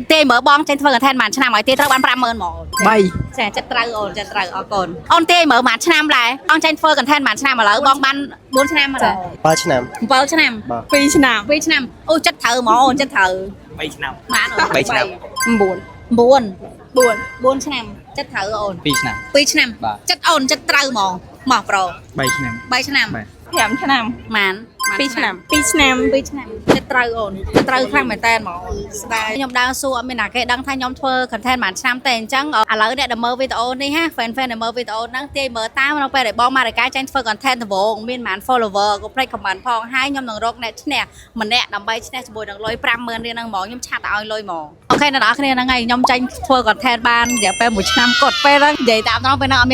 Tê mở bong trên phương thân màn năm ở tê thơ bán 50,000 một bay sẽ chất trâu ổn chất trâu ở cồn on tê mở màn năm lại on trên phương thân màn năm mà lỡ bong ban 4 năm mà lỡ 3 ឆ្នាំ 7 năm 2 ឆ្នាំ 2 năm ôi chất thử mỏ ổn chất thử 3 ឆ្នាំ mãn ổn 3 ឆ្នាំ 9 4 4 4 năm chất thử ổn 2ឆ្នាំ 2 năm chất ổn chất trâu mỏ pro 3ឆ្នាំ 3 năm 5 ឆ្នាំ mãn 2 ឆ្នាំ2ឆ្នាំ 2 ឆ្នាំចិត្តត្រូវអូនចិត្តត្រូវខ្លាំងមែនតើហ្មងស្ដាយខ្ញុំដើរសួរអត់មានណាគេដឹងថាខ្ញុំធ្វើ content មួយឆ្នាំតែអញ្ចឹងឥឡូវអ្នកដែលមើលវីដេអូនេះហា fan ដែលមើលវីដេអូហ្នឹងទាយមើលតាមនៅពេលដែលបងមករកាចាញ់ធ្វើ content ដំបូងមានប្រហែល follower ក៏ភ្លេច comment ផងហើយខ្ញុំនឹងរកអ្នកឈ្នះម្នាក់ដើម្បីឈ្នះជាមួយនឹងលុយ 50,000 រៀលហ្នឹងហ្មងខ្ញុំឆាប់ឲ្យលុយហ្មងអូខេអ្នកនរគ្នាហ្នឹងហើយខ្ញុំចាញ់ធ្វើ content បានរយៈពេល1ឆ្នាំគាត់ពេលហ្នឹងនិយាយតាមត្រង់ពេលហ្នឹងអត់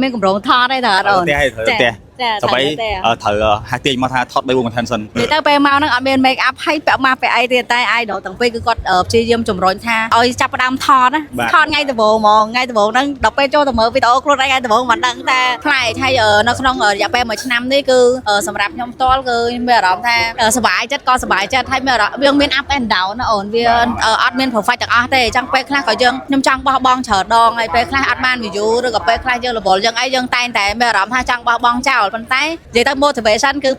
មានកម្រងថតទេតើអត់អូន តែដើម្បីត្រូវហាក់ទាញមកថាថត3 4 content សិន និយាយទៅពេលមកហ្នឹងអត់មាន make up ហើយពាក់មកពាក់អីទៀតតែ idol ទាំងពីរគឺគាត់ព្យាយាមជំរុញថាឲ្យចាប់ផ្ដើមថតណាថតថ្ងៃដំបូងហ្មងថ្ងៃដំបូងហ្នឹងដល់ពេលចូលទៅមើលវីដេអូខ្លួនឯងថ្ងៃដំបូងមិនដឹងថាផ្លែហើយនៅក្នុងរយៈពេល1ឆ្នាំនេះគឺសម្រាប់ខ្ញុំផ្ទាល់គឺមានអារម្មណ៍ថាសប្បាយចិត្តក៏សប្បាយចិត្តហើយមានវាមាន up and down ណាអូនវាអត់មាន perfect ទាំងអស់ទេអញ្ចឹងពេលខ្លះក៏យើងខ្ញុំចង់បោះបង់ច្រើនដងហើយពេលខ្លះអត់បាន view ឬក៏ពេលខ្លះយើងរវល់យើងអីយើងតែងតែមានអារម្មណ៍ថាចង់បោះបង់ចោលប៉ុន្តែនិយាយទៅ motivation គឺ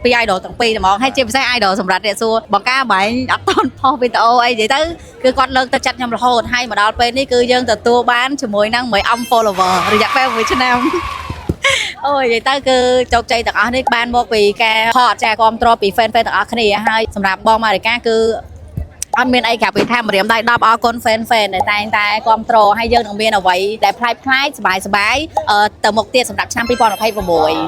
ពី idol ទាំងពីរហ្មងហើយជាពិសេស idol សម្រាប់អ្នកសួរបង្ការបែងអត់តន់ផុសវីដេអូអីនិយាយទៅគឺគាត់លើកទឹកចិត្តខ្ញុំរហូតហើយមកដល់ពេលនេះគឺយើងទទួលបានជាមួយនឹង100,000 follower រយៈពេល1ឆ្នាំអូយនិយាយទៅគឺជោគជ័យទាំងអស់នេះបានមកពីការថតចាគ្រប់គ្រងពី fan ទាំងអស់គ្នាហើយសម្រាប់បងម៉ារីកាគឺអត់មានអីក្រៅពីថាម្រាមដៃ10អរគុណ fan ដែលតែងតែគ្រប់គ្រងហើយយើងនឹងមានអ្វីដែលប្លែកៗសប្បាយៗទៅមុខទៀតសម្រាប់ឆ្នាំ2026